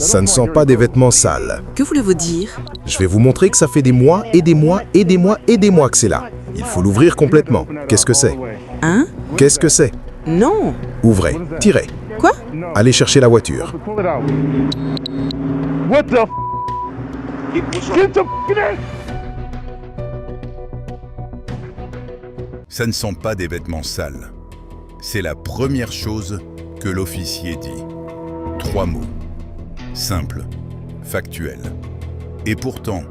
Ça ne sent pas des vêtements sales. Que voulez-vous dire? Je vais vous montrer que ça fait des mois et des mois et des mois et des mois que c'est là. Il faut l'ouvrir complètement. Qu'est-ce que c'est? Hein? Qu'est-ce que c'est? Non. Ouvrez, tirez. Quoi? Allez chercher la voiture. What the f? Get the f in! Ça ne sent pas des vêtements sales. C'est la première chose que l'officier dit. 3 mots. Simple, factuel. Et pourtant,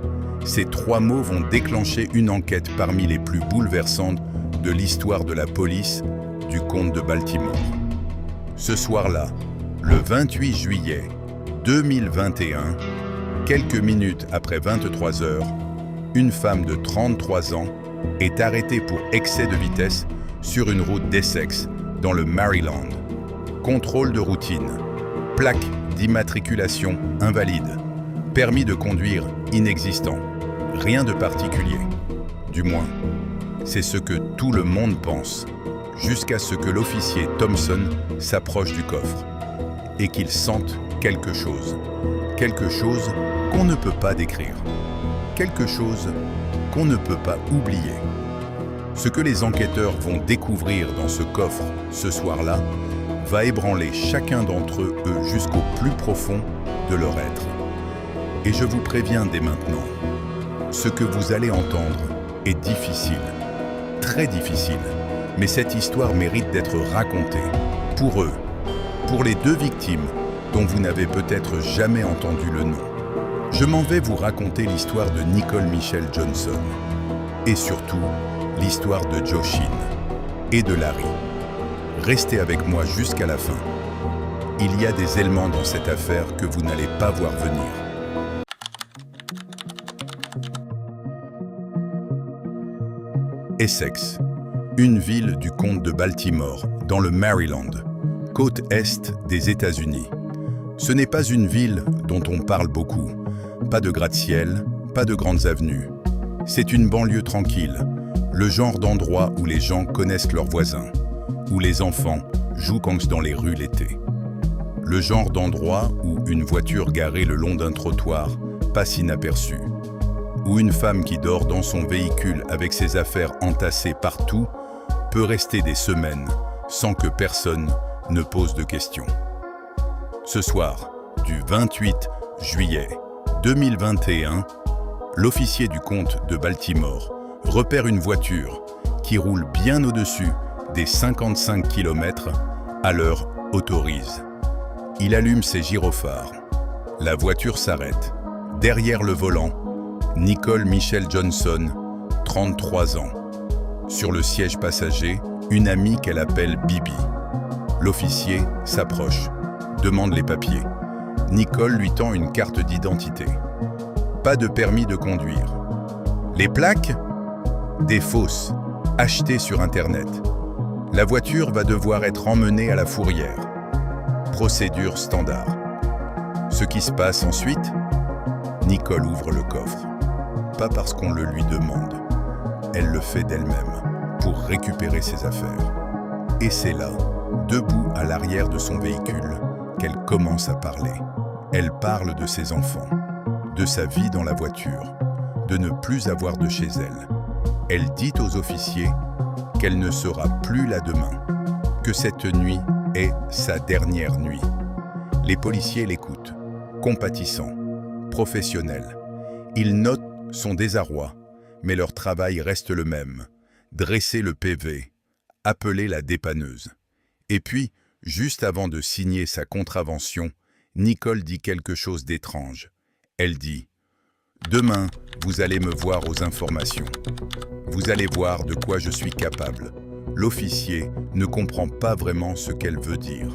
ces 3 mots vont déclencher une enquête parmi les plus bouleversantes de l'histoire de la police du comte de Baltimore. Ce soir-là, le 28 juillet 2021, quelques minutes après 23 heures, une femme de 33 ans est arrêtée pour excès de vitesse sur une route d'Essex, dans le Maryland. Contrôle de routine, plaque d'immatriculation invalide, permis de conduire inexistant, rien de particulier. Du moins, c'est ce que tout le monde pense, jusqu'à ce que l'officier Thompson s'approche du coffre et qu'il sente quelque chose qu'on ne peut pas décrire, quelque chose qu'on ne peut pas oublier. Ce que les enquêteurs vont découvrir dans ce coffre ce soir-là va ébranler chacun d'entre eux jusqu'au plus profond de leur être. Et je vous préviens dès maintenant, ce que vous allez entendre est difficile, très difficile, mais cette histoire mérite d'être racontée pour eux, pour les 2 victimes dont vous n'avez peut-être jamais entendu le nom. Je m'en vais vous raconter l'histoire de Nicole Michelle Johnson et surtout l'histoire de Joe Sheen et de Larry. Restez avec moi jusqu'à la fin. Il y a des éléments dans cette affaire que vous n'allez pas voir venir. Essex, une ville du comte de Baltimore, dans le Maryland, côte est des États-Unis. Ce n'est pas une ville dont on parle beaucoup. Pas de gratte-ciel, pas de grandes avenues. C'est une banlieue tranquille, le genre d'endroit où les gens connaissent leurs voisins, où les enfants jouent dans les rues l'été. Le genre d'endroit où une voiture garée le long d'un trottoir passe inaperçue, où une femme qui dort dans son véhicule avec ses affaires entassées partout peut rester des semaines sans que personne ne pose de questions. Ce soir, du 28 juillet 2021, l'officier du comte de Baltimore repère une voiture qui roule bien au-dessus des 55 km à l'heure autorise. Il allume ses gyrophares. La voiture s'arrête. Derrière le volant, Nicole Michelle Johnson, 33 ans. Sur le siège passager, une amie qu'elle appelle Bibi. L'officier s'approche, demande les papiers. Nicole lui tend une carte d'identité. Pas de permis de conduire. Les plaques? Des fausses, achetées sur Internet. La voiture va devoir être emmenée à la fourrière. Procédure standard. Ce qui se passe ensuite? Nicole ouvre le coffre. Pas parce qu'on le lui demande. Elle le fait d'elle-même pour récupérer ses affaires. Et c'est là, debout à l'arrière de son véhicule, qu'elle commence à parler. Elle parle de ses enfants, de sa vie dans la voiture, de ne plus avoir de chez elle. Elle dit aux officiers qu'elle ne sera plus là demain, que cette nuit est sa dernière nuit. Les policiers l'écoutent, compatissants, professionnels. Ils notent son désarroi, mais leur travail reste le même, dresser le PV, appeler la dépanneuse. Et puis, juste avant de signer sa contravention, Nicole dit quelque chose d'étrange. Elle dit « Demain, vous allez me voir aux informations. Vous allez voir de quoi je suis capable. » L'officier ne comprend pas vraiment ce qu'elle veut dire.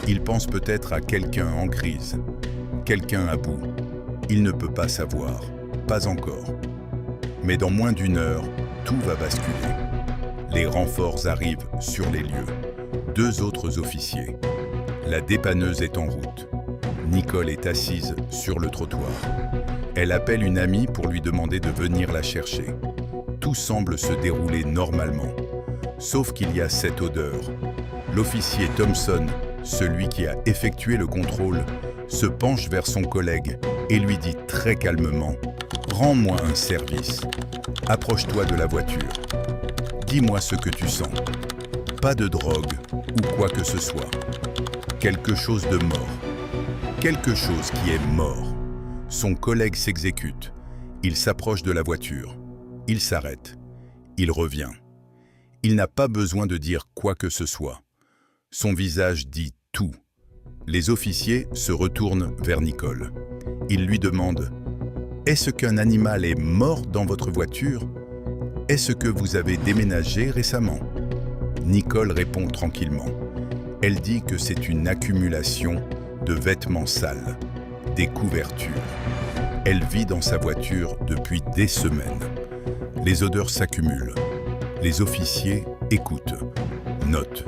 Il pense peut-être à quelqu'un en crise, quelqu'un à bout. Il ne peut pas savoir, pas encore. Mais dans moins d'1 heure, tout va basculer. Les renforts arrivent sur les lieux. 2 autres officiers. La dépanneuse est en route. Nicole est assise sur le trottoir. Elle appelle une amie pour lui demander de venir la chercher. Tout semble se dérouler normalement. Sauf qu'il y a cette odeur. L'officier Thompson, celui qui a effectué le contrôle, se penche vers son collègue et lui dit très calmement « Rends-moi un service. Approche-toi de la voiture. Dis-moi ce que tu sens. Pas de drogue ou quoi que ce soit. Quelque chose de mort. Quelque chose qui est mort. » Son collègue s'exécute. Il s'approche de la voiture. Il s'arrête. Il revient. Il n'a pas besoin de dire quoi que ce soit. Son visage dit tout. Les officiers se retournent vers Nicole. Ils lui demandent « Est-ce qu'un animal est mort dans votre voiture? Est-ce que vous avez déménagé récemment ?» Nicole répond tranquillement. Elle dit que c'est une accumulation de vêtements sales, des couvertures. Elle vit dans sa voiture depuis des semaines. Les odeurs s'accumulent. Les officiers écoutent, notent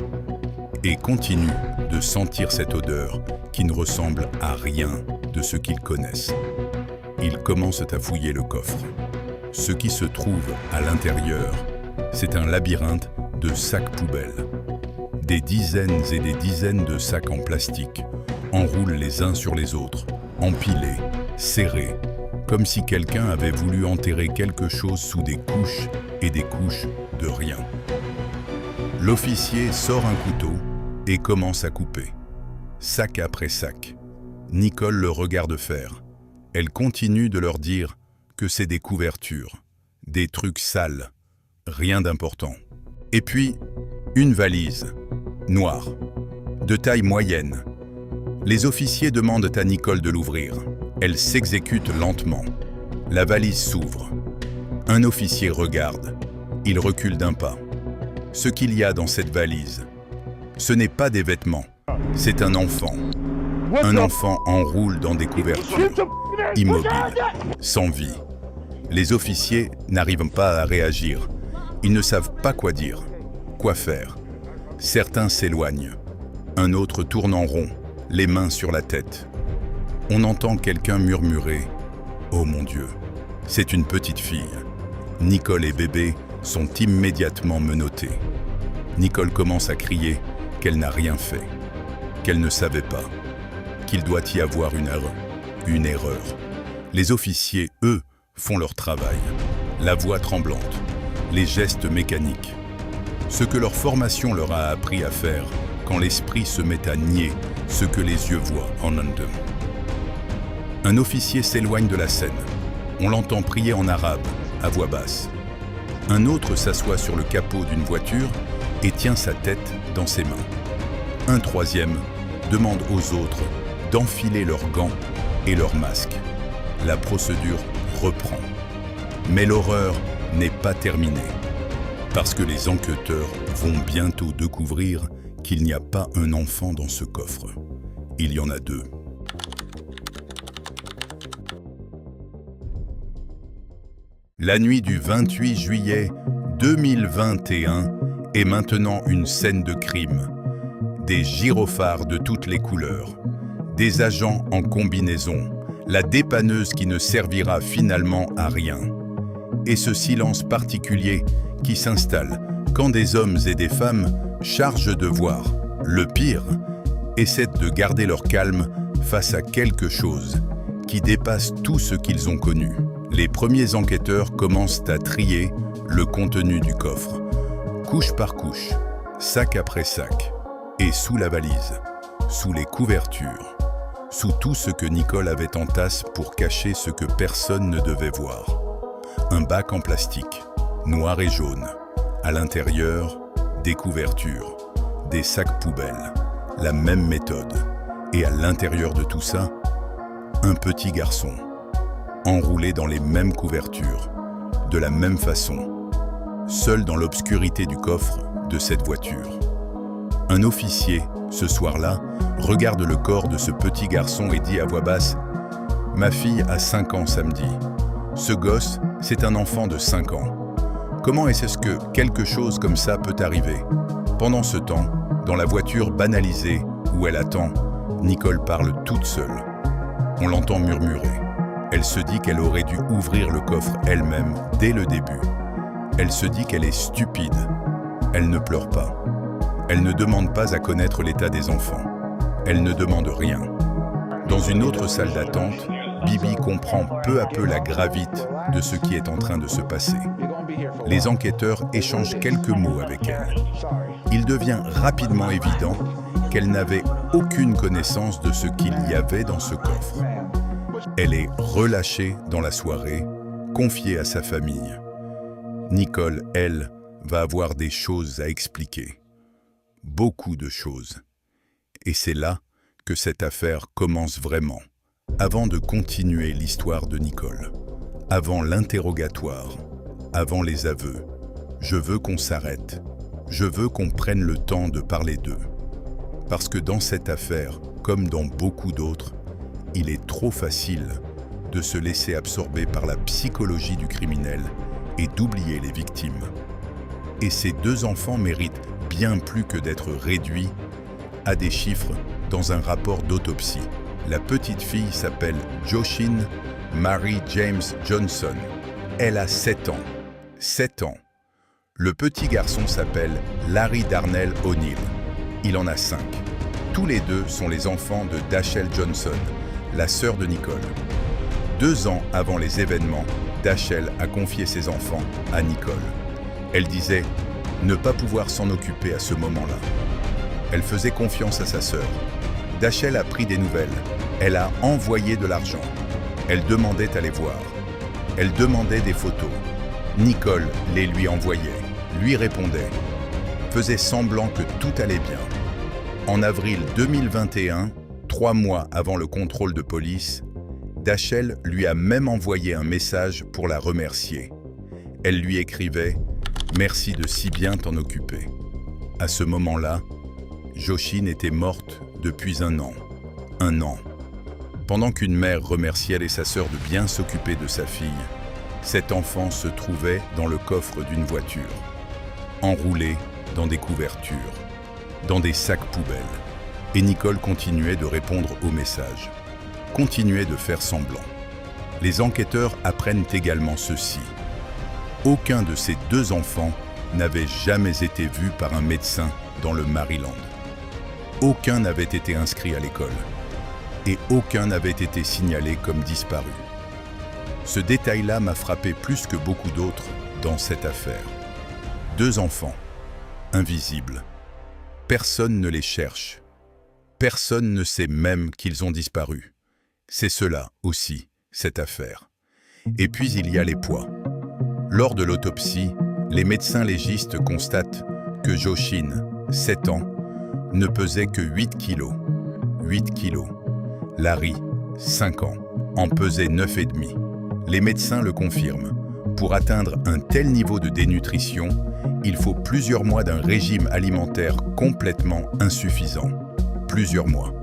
et continuent de sentir cette odeur qui ne ressemble à rien de ce qu'ils connaissent. Ils commencent à fouiller le coffre. Ce qui se trouve à l'intérieur, c'est un labyrinthe de sacs poubelles. Des dizaines et des dizaines de sacs en plastique enroulent les uns sur les autres, empilés, serrés, comme si quelqu'un avait voulu enterrer quelque chose sous des couches et des couches de rien. L'officier sort un couteau et commence à couper, sac après sac. Nicole le regarde faire. Elle continue de leur dire que c'est des couvertures, des trucs sales, rien d'important. Et puis, une valise, noire, de taille moyenne. Les officiers demandent à Nicole de l'ouvrir. Elle s'exécute lentement. La valise s'ouvre. Un officier regarde. Il recule d'un pas. Ce qu'il y a dans cette valise, ce n'est pas des vêtements, c'est un enfant. Un enfant enroule dans des couvertures, immobile, sans vie. Les officiers n'arrivent pas à réagir. Ils ne savent pas quoi dire, quoi faire. Certains s'éloignent. Un autre tourne en rond, les mains sur la tête. On entend quelqu'un murmurer « Oh mon Dieu, c'est une petite fille ». Nicole et bébé sont immédiatement menottés. Nicole commence à crier qu'elle n'a rien fait, qu'elle ne savait pas, qu'il doit y avoir une erreur. Les officiers, eux, font leur travail. La voix tremblante, les gestes mécaniques. Ce que leur formation leur a appris à faire quand l'esprit se met à nier ce que les yeux voient en London. Un officier s'éloigne de la scène. On l'entend prier en arabe, à voix basse. Un autre s'assoit sur le capot d'une voiture et tient sa tête dans ses mains. Un troisième demande aux autres d'enfiler leurs gants et leurs masques. La procédure reprend. Mais l'horreur n'est pas terminée, parce que les enquêteurs vont bientôt découvrir qu'il n'y a pas un enfant dans ce coffre. Il y en a deux. La nuit du 28 juillet 2021 est maintenant une scène de crime. Des gyrophares de toutes les couleurs, des agents en combinaison, la dépanneuse qui ne servira finalement à rien. Et ce silence particulier qui s'installe quand des hommes et des femmes chargent de voir le pire, essaient de garder leur calme face à quelque chose qui dépasse tout ce qu'ils ont connu. Les premiers enquêteurs commencent à trier le contenu du coffre, couche par couche, sac après sac, et sous la valise, sous les couvertures, sous tout ce que Nicole avait en tasse pour cacher ce que personne ne devait voir. Un bac en plastique, noir et jaune, à l'intérieur, des couvertures, des sacs poubelles, la même méthode, et à l'intérieur de tout ça, un petit garçon, enroulé dans les mêmes couvertures, de la même façon, seul dans l'obscurité du coffre de cette voiture. Un officier, ce soir-là, regarde le corps de ce petit garçon et dit à voix basse « Ma fille a 5 ans samedi. Ce gosse, c'est un enfant de 5 ans. Comment est-ce que quelque chose comme ça peut arriver ?» Pendant ce temps, dans la voiture banalisée où elle attend, Nicole parle toute seule. On l'entend murmurer. Elle se dit qu'elle aurait dû ouvrir le coffre elle-même dès le début. Elle se dit qu'elle est stupide. Elle ne pleure pas. Elle ne demande pas à connaître l'état des enfants. Elle ne demande rien. Dans une autre salle d'attente, Bibi comprend peu à peu la gravité de ce qui est en train de se passer. Les enquêteurs échangent quelques mots avec elle. Il devient rapidement évident qu'elle n'avait aucune connaissance de ce qu'il y avait dans ce coffre. Elle est relâchée dans la soirée, confiée à sa famille. Nicole, elle, va avoir des choses à expliquer. Beaucoup de choses. Et c'est là que cette affaire commence vraiment. Avant de continuer l'histoire de Nicole, avant l'interrogatoire, avant les aveux, je veux qu'on s'arrête. Je veux qu'on prenne le temps de parler d'eux. Parce que dans cette affaire, comme dans beaucoup d'autres, il est trop facile de se laisser absorber par la psychologie du criminel et d'oublier les victimes. Et ces deux enfants méritent bien plus que d'être réduits à des chiffres dans un rapport d'autopsie. La petite fille s'appelle Joshine Mary James Johnson. Elle a 7 ans. 7 ans. Le petit garçon s'appelle Larry Darnell O'Neill. Il en a 5. Tous les deux sont les enfants de Dachelle Johnson, la sœur de Nicole. 2 ans avant les événements, Dachelle a confié ses enfants à Nicole. Elle disait ne pas pouvoir s'en occuper à ce moment-là. Elle faisait confiance à sa sœur. Dachelle a pris des nouvelles. Elle a envoyé de l'argent. Elle demandait à les voir. Elle demandait des photos. Nicole les lui envoyait, lui répondait, faisait semblant que tout allait bien. En avril 2021, 3 mois avant le contrôle de police, Dachelle lui a même envoyé un message pour la remercier. Elle lui écrivait « Merci de si bien t'en occuper ». À ce moment-là, Joshine était morte depuis 1 an. 1 an. Pendant qu'une mère remerciait sa sœur de bien s'occuper de sa fille, cet enfant se trouvait dans le coffre d'une voiture, enroulé dans des couvertures, dans des sacs poubelles. Et Nicole continuait de répondre aux messages, continuait de faire semblant. Les enquêteurs apprennent également ceci. Aucun de ces 2 enfants n'avait jamais été vu par un médecin dans le Maryland. Aucun n'avait été inscrit à l'école. Et aucun n'avait été signalé comme disparu. Ce détail-là m'a frappé plus que beaucoup d'autres dans cette affaire. 2 enfants, invisibles. Personne ne les cherche. Personne ne sait même qu'ils ont disparu. C'est cela aussi, cette affaire. Et puis il y a les poids. Lors de l'autopsie, les médecins légistes constatent que Joshine, 7 ans, ne pesait que 8 kilos. 8 kilos. Larry, 5 ans, en pesait 9,5. Les médecins le confirment. Pour atteindre un tel niveau de dénutrition, il faut plusieurs mois d'un régime alimentaire complètement insuffisant. Plusieurs mois.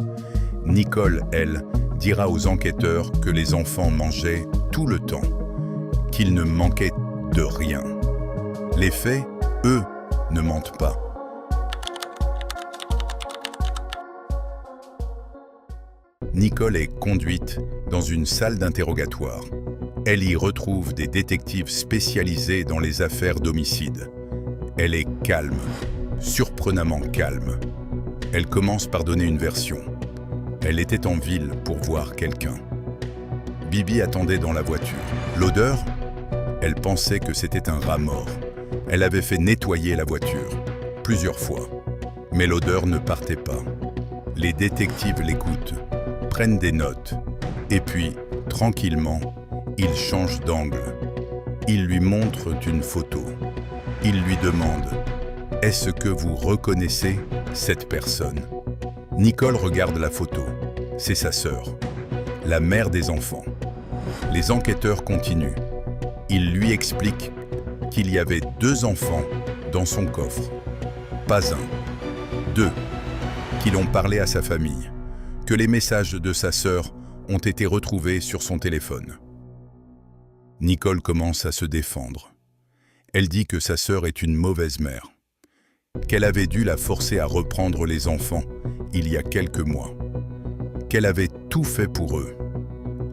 Nicole, elle, dira aux enquêteurs que les enfants mangeaient tout le temps, qu'ils ne manquaient de rien. Les faits, eux, ne mentent pas. Nicole est conduite dans une salle d'interrogatoire. Elle y retrouve des détectives spécialisés dans les affaires d'homicide. Elle est calme, surprenamment calme. Elle commence par donner une version. Elle était en ville pour voir quelqu'un. Bibi attendait dans la voiture. L'odeur? Elle pensait que c'était un rat mort. Elle avait fait nettoyer la voiture, plusieurs fois. Mais l'odeur ne partait pas. Les détectives l'écoutent, prennent des notes, et puis, tranquillement, ils changent d'angle. Ils lui montrent une photo. Ils lui demandent « Est-ce que vous reconnaissez cette personne ?» Nicole regarde la photo. C'est sa sœur, la mère des enfants. Les enquêteurs continuent. Ils lui expliquent qu'il y avait 2 enfants dans son coffre. Pas un, 2, qu'ils ont parlé à sa famille, que les messages de sa sœur ont été retrouvés sur son téléphone. Nicole commence à se défendre. Elle dit que sa sœur est une mauvaise mère, qu'elle avait dû la forcer à reprendre les enfants il y a quelques mois, qu'elle avait tout fait pour eux.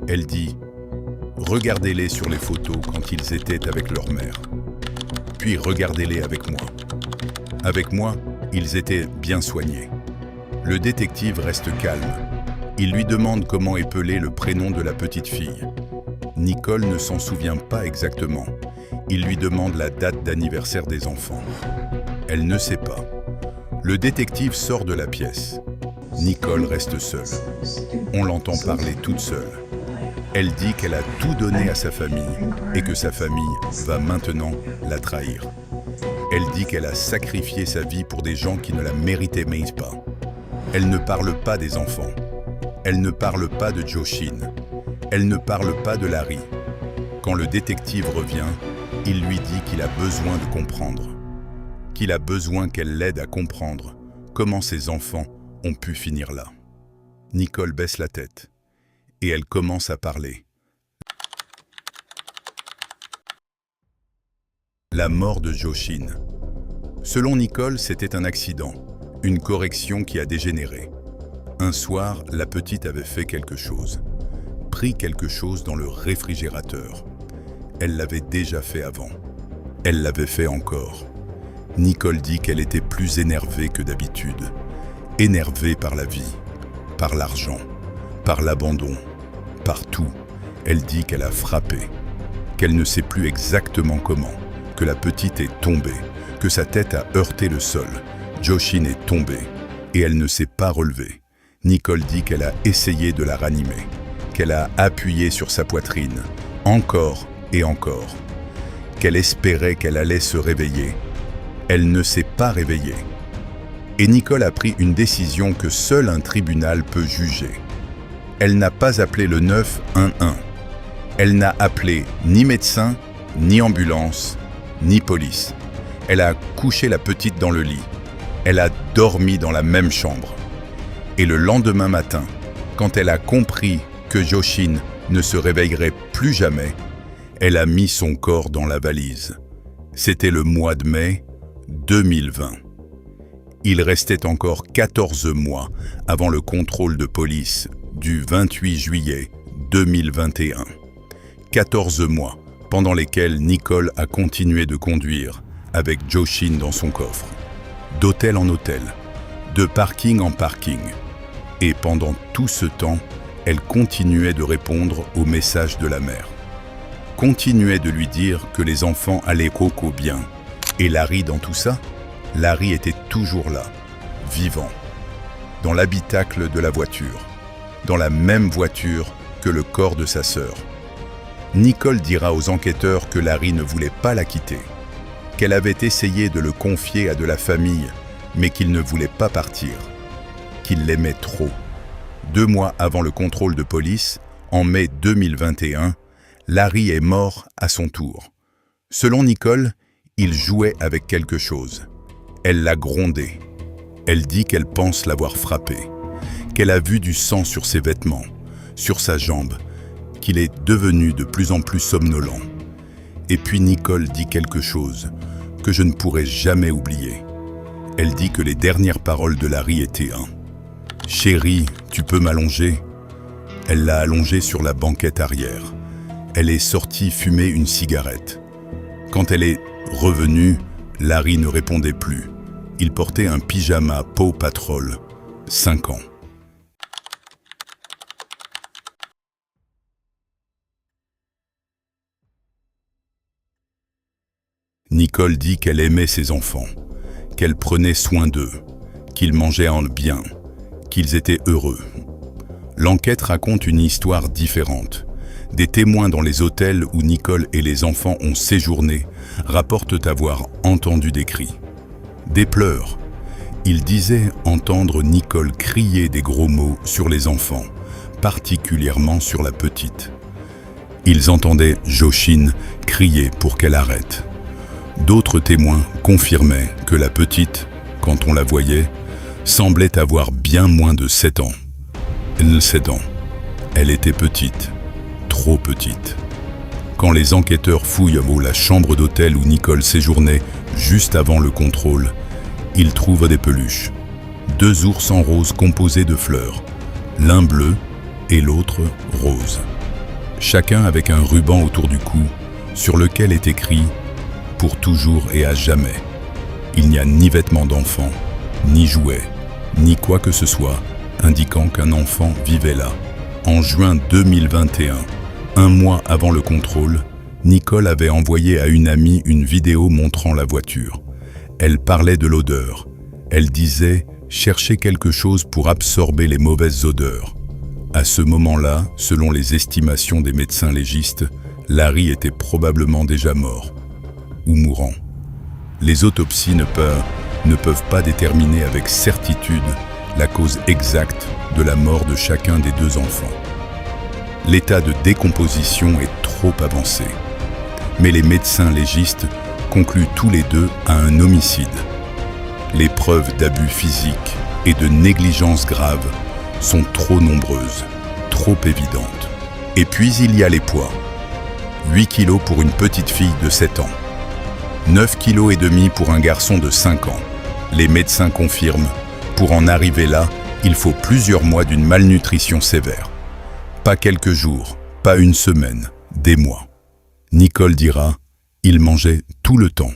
Elle dit « Regardez-les sur les photos quand ils étaient avec leur mère, puis regardez-les avec moi. Avec moi, ils étaient bien soignés. » Le détective reste calme. Il lui demande comment épeler le prénom de la petite fille. Nicole ne s'en souvient pas exactement. Il lui demande la date d'anniversaire des enfants. Elle ne sait pas. Le détective sort de la pièce. Nicole reste seule. On l'entend parler toute seule. Elle dit qu'elle a tout donné à sa famille et que sa famille va maintenant la trahir. Elle dit qu'elle a sacrifié sa vie pour des gens qui ne la méritaient même pas. Elle ne parle pas des enfants. Elle ne parle pas de Joshin. Elle ne parle pas de Larry. Quand le détective revient, il lui dit qu'il a besoin de comprendre. Qu'il a besoin qu'elle l'aide à comprendre comment ses enfants ont pu finir là. Nicole baisse la tête et elle commence à parler. La mort de Joshin. Selon Nicole, c'était un accident, une correction qui a dégénéré. Un soir, la petite avait fait quelque chose, pris quelque chose dans le réfrigérateur. Elle l'avait déjà fait avant. Elle l'avait fait encore. Nicole dit qu'elle était plus énervée que d'habitude. Énervée par la vie, par l'argent, par l'abandon, par tout. Elle dit qu'elle a frappé, qu'elle ne sait plus exactement comment, que la petite est tombée, que sa tête a heurté le sol. Joshin est tombé et elle ne s'est pas relevée. Nicole dit qu'elle a essayé de la ranimer, qu'elle a appuyé sur sa poitrine, encore et encore, qu'elle espérait qu'elle allait se réveiller. Elle ne s'est pas réveillée. Et Nicole a pris une décision que seul un tribunal peut juger. Elle n'a pas appelé le 911. Elle n'a appelé ni médecin, ni ambulance, ni police. Elle a couché la petite dans le lit. Elle a dormi dans la même chambre. Et le lendemain matin, quand elle a compris que Joshin ne se réveillerait plus jamais, elle a mis son corps dans la valise. C'était le mois de mai 2020. Il restait encore 14 mois avant le contrôle de police du 28 juillet 2021. 14 mois pendant lesquels Nicole a continué de conduire avec Joshin dans son coffre, d'hôtel en hôtel, de parking en parking. Et pendant tout ce temps, elle continuait de répondre aux messages de la mère. Continuait de lui dire que les enfants allaient coco bien. Et Larry dans tout ça? Larry était toujours là, vivant, dans l'habitacle de la voiture, dans la même voiture que le corps de sa sœur. Nicole dira aux enquêteurs que Larry ne voulait pas la quitter, qu'elle avait essayé de le confier à de la famille, mais qu'il ne voulait pas partir, qu'il l'aimait trop. 2 mois avant le contrôle de police, en mai 2021, Larry est mort à son tour. Selon Nicole, il jouait avec quelque chose. Elle l'a grondé. Elle dit qu'elle pense l'avoir frappé, qu'elle a vu du sang sur ses vêtements, sur sa jambe, qu'il est devenu de plus en plus somnolent. Et puis Nicole dit quelque chose que je ne pourrai jamais oublier. Elle dit que les dernières paroles de Larry étaient « Chérie, tu peux m'allonger ?» Elle l'a allongé sur la banquette arrière. Elle est sortie fumer une cigarette. Quand elle est revenue, Larry ne répondait plus. Il portait un pyjama Paw Patrol, 5 ans. Nicole dit qu'elle aimait ses enfants, qu'elle prenait soin d'eux, qu'ils mangeaient en bien, qu'ils étaient heureux. L'enquête raconte une histoire différente. Des témoins dans les hôtels où Nicole et les enfants ont séjourné rapportent avoir entendu des cris, des pleurs. Ils disaient entendre Nicole crier des gros mots sur les enfants, particulièrement sur la petite. Ils entendaient Joshin crier pour qu'elle arrête. D'autres témoins confirmaient que la petite, quand on la voyait, semblait avoir bien moins de 7 ans. 7 ans. Elle était petite, trop petite. Quand les enquêteurs fouillent la chambre d'hôtel où Nicole séjournait juste avant le contrôle, ils trouvent des peluches. 2 ours en rose composés de fleurs, l'un bleu et l'autre rose. Chacun avec un ruban autour du cou, sur lequel est écrit « Pour toujours et à jamais ». Il n'y a ni vêtements d'enfant, ni jouets, ni quoi que ce soit, indiquant qu'un enfant vivait là. En juin 2021, un mois avant le contrôle, Nicole avait envoyé à une amie une vidéo montrant la voiture. Elle parlait de l'odeur. Elle disait « chercher quelque chose pour absorber les mauvaises odeurs ». À ce moment-là, selon les estimations des médecins légistes, Larry était probablement déjà mort ou mourant. Les autopsies ne peuvent pas déterminer avec certitude la cause exacte de la mort de chacun des deux enfants. L'état de décomposition est trop avancé. Mais les médecins légistes concluent tous les deux à un homicide. Les preuves d'abus physiques et de négligence grave sont trop nombreuses, trop évidentes. Et puis il y a les poids. 8 kilos pour une petite fille de 7 ans. 9,5 kg pour un garçon de 5 ans. Les médecins confirment, pour en arriver là, il faut plusieurs mois d'une malnutrition sévère. Pas quelques jours, pas une semaine, des mois. Nicole dira, il mangeait tout le temps.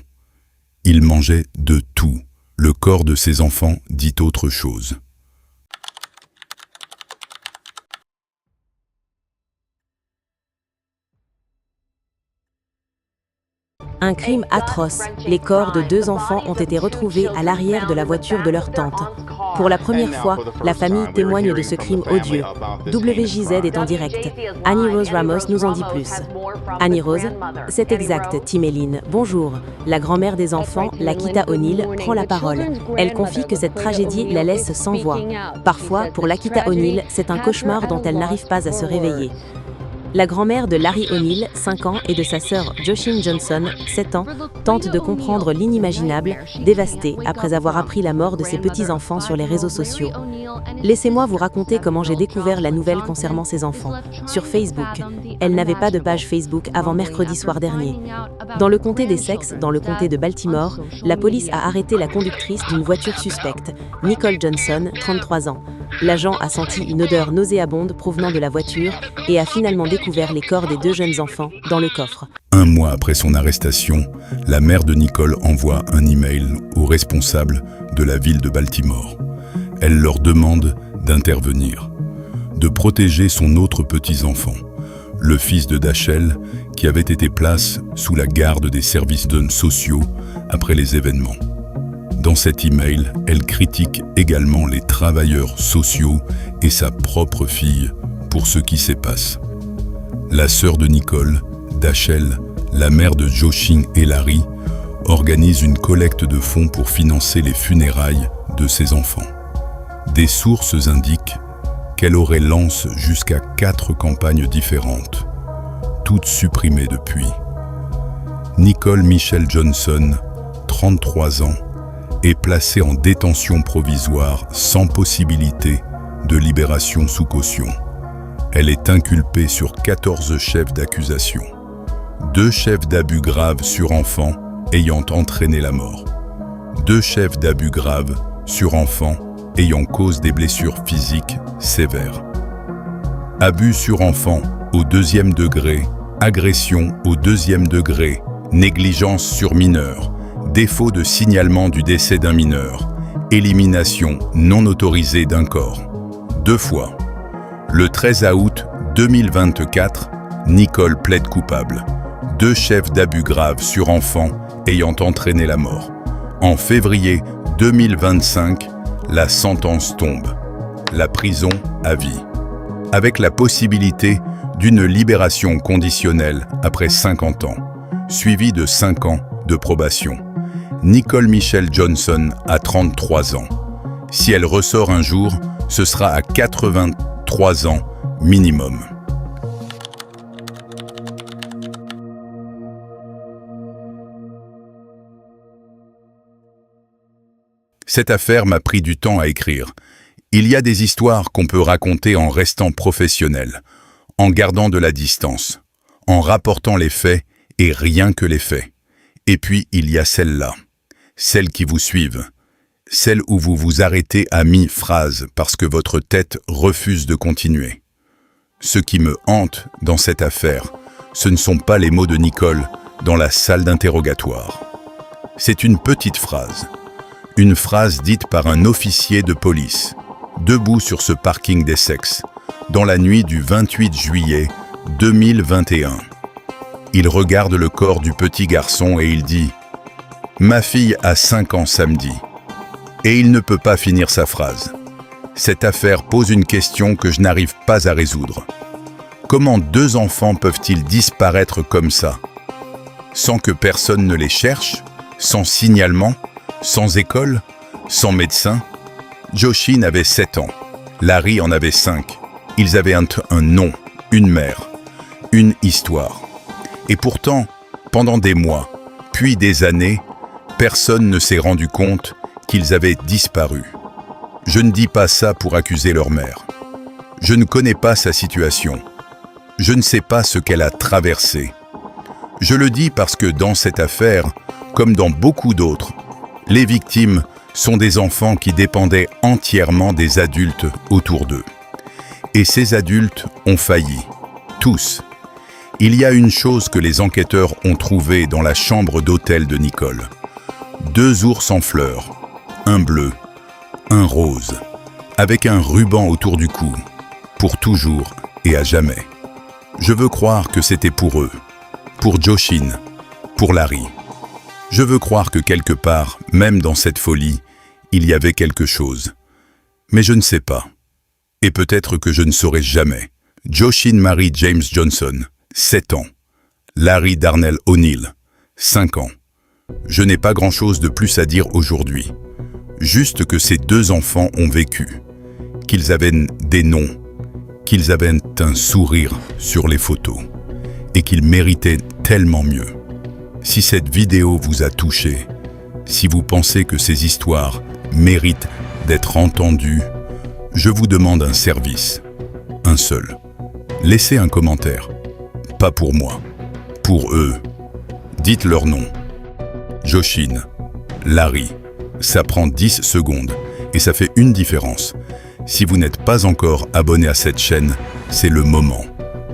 Il mangeait de tout. Le corps de ses enfants dit autre chose. Un crime atroce. Les corps de deux enfants ont été retrouvés à l'arrière de la voiture de leur tante. Pour la première fois, la famille témoigne de ce crime odieux. WJZ est en direct. Annie Rose Ramos nous en dit plus. Annie Rose, c'est exact, Timéline. Bonjour. La grand-mère des enfants, Lakita O'Neill, prend la parole. Elle confie que cette tragédie la laisse sans voix. Parfois, pour Lakita O'Neill, c'est un cauchemar dont elle n'arrive pas à se réveiller. La grand-mère de Larry O'Neill, 5 ans, et de sa sœur Joshine Johnson, 7 ans, tente de comprendre l'inimaginable, dévastée après avoir appris la mort de ses petits-enfants sur les réseaux sociaux. Laissez-moi vous raconter comment j'ai découvert la nouvelle concernant ces enfants. Sur Facebook. Elle n'avait pas de page Facebook avant mercredi soir dernier. Dans le comté d'Essex, dans le comté de Baltimore, la police a arrêté la conductrice d'une voiture suspecte, Nicole Johnson, 33 ans. L'agent a senti une odeur nauséabonde provenant de la voiture et a finalement découvert les corps des deux jeunes enfants dans le coffre. Un mois après son arrestation, la mère de Nicole envoie un email aux responsables de la ville de Baltimore. Elle leur demande d'intervenir, de protéger son autre petit-enfant, le fils de Dachelle, qui avait été placé sous la garde des services sociaux après les événements. Dans cet email, elle critique également les travailleurs sociaux et sa propre fille pour ce qui s'y passe. La sœur de Nicole, Dachelle, la mère de Joshine et Larry, organise une collecte de fonds pour financer les funérailles de ses enfants. Des sources indiquent qu'elle aurait lancé jusqu'à 4 campagnes différentes, toutes supprimées depuis. Nicole Michelle Johnson, 33 ans, est placée en détention provisoire sans possibilité de libération sous caution. Elle est inculpée sur 14 chefs d'accusation. 2 chefs d'abus graves sur enfants ayant entraîné la mort. 2 chefs d'abus graves sur enfants ayant cause des blessures physiques sévères. Abus sur enfants au 2e degré, agression au 2e degré, négligence sur mineur, défaut de signalement du décès d'un mineur, élimination non autorisée d'un corps. 2 fois. Le 13 août 2024, Nicole plaide coupable. 2 chefs d'abus graves sur enfants ayant entraîné la mort. En février 2025, la sentence tombe. La prison à vie. Avec la possibilité d'une libération conditionnelle après 50 ans, suivie de 5 ans de probation. Nicole Michelle Johnson a 33 ans. Si elle ressort un jour, ce sera à 83 ans minimum. Cette affaire m'a pris du temps à écrire. Il y a des histoires qu'on peut raconter en restant professionnel, en gardant de la distance, en rapportant les faits et rien que les faits. Et puis il y a celles-là, celles qui vous suivent, celles où vous vous arrêtez à mi-phrase parce que votre tête refuse de continuer. Ce qui me hante dans cette affaire, ce ne sont pas les mots de Nicole dans la salle d'interrogatoire. C'est une petite phrase. Une phrase dite par un officier de police, debout sur ce parking d'Essex, dans la nuit du 28 juillet 2021. Il regarde le corps du petit garçon et il dit « Ma fille a 5 ans samedi ». Et il ne peut pas finir sa phrase. Cette affaire pose une question que je n'arrive pas à résoudre. Comment 2 enfants peuvent-ils disparaître comme ça? Sans que personne ne les cherche? Sans signalement? Sans école? Sans médecin? Joshin avait 7 ans. Larry en avait 5. Ils avaient un nom, une mère, une histoire. Et pourtant, pendant des mois, puis des années, personne ne s'est rendu compte qu'ils avaient disparu. Je ne dis pas ça pour accuser leur mère. Je ne connais pas sa situation. Je ne sais pas ce qu'elle a traversé. Je le dis parce que dans cette affaire, comme dans beaucoup d'autres, les victimes sont des enfants qui dépendaient entièrement des adultes autour d'eux. Et ces adultes ont failli. Tous. Il y a une chose que les enquêteurs ont trouvée dans la chambre d'hôtel de Nicole. 2 ours en fleurs. Un bleu, un rose, avec un ruban autour du cou, pour toujours et à jamais. Je veux croire que c'était pour eux, pour Joshin, pour Larry. Je veux croire que quelque part, même dans cette folie, il y avait quelque chose. Mais je ne sais pas. Et peut-être que je ne saurai jamais. Joshin Marie James Johnson, 7 ans. Larry Darnell O'Neill, 5 ans. Je n'ai pas grand-chose de plus à dire aujourd'hui. Juste que ces 2 enfants ont vécu, qu'ils avaient des noms, qu'ils avaient un sourire sur les photos et qu'ils méritaient tellement mieux. Si cette vidéo vous a touché, si vous pensez que ces histoires méritent d'être entendues, je vous demande un service, un seul. Laissez un commentaire, pas pour moi, pour eux. Dites leur nom. Joshin, Larry. Ça prend 10 secondes et ça fait une différence. Si vous n'êtes pas encore abonné à cette chaîne, c'est le moment.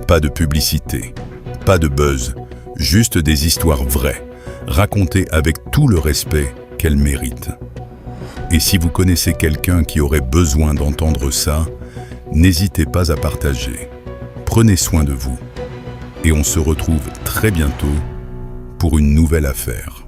Pas de publicité, pas de buzz, juste des histoires vraies, racontées avec tout le respect qu'elles méritent. Et si vous connaissez quelqu'un qui aurait besoin d'entendre ça, n'hésitez pas à partager. Prenez soin de vous et on se retrouve très bientôt pour une nouvelle affaire.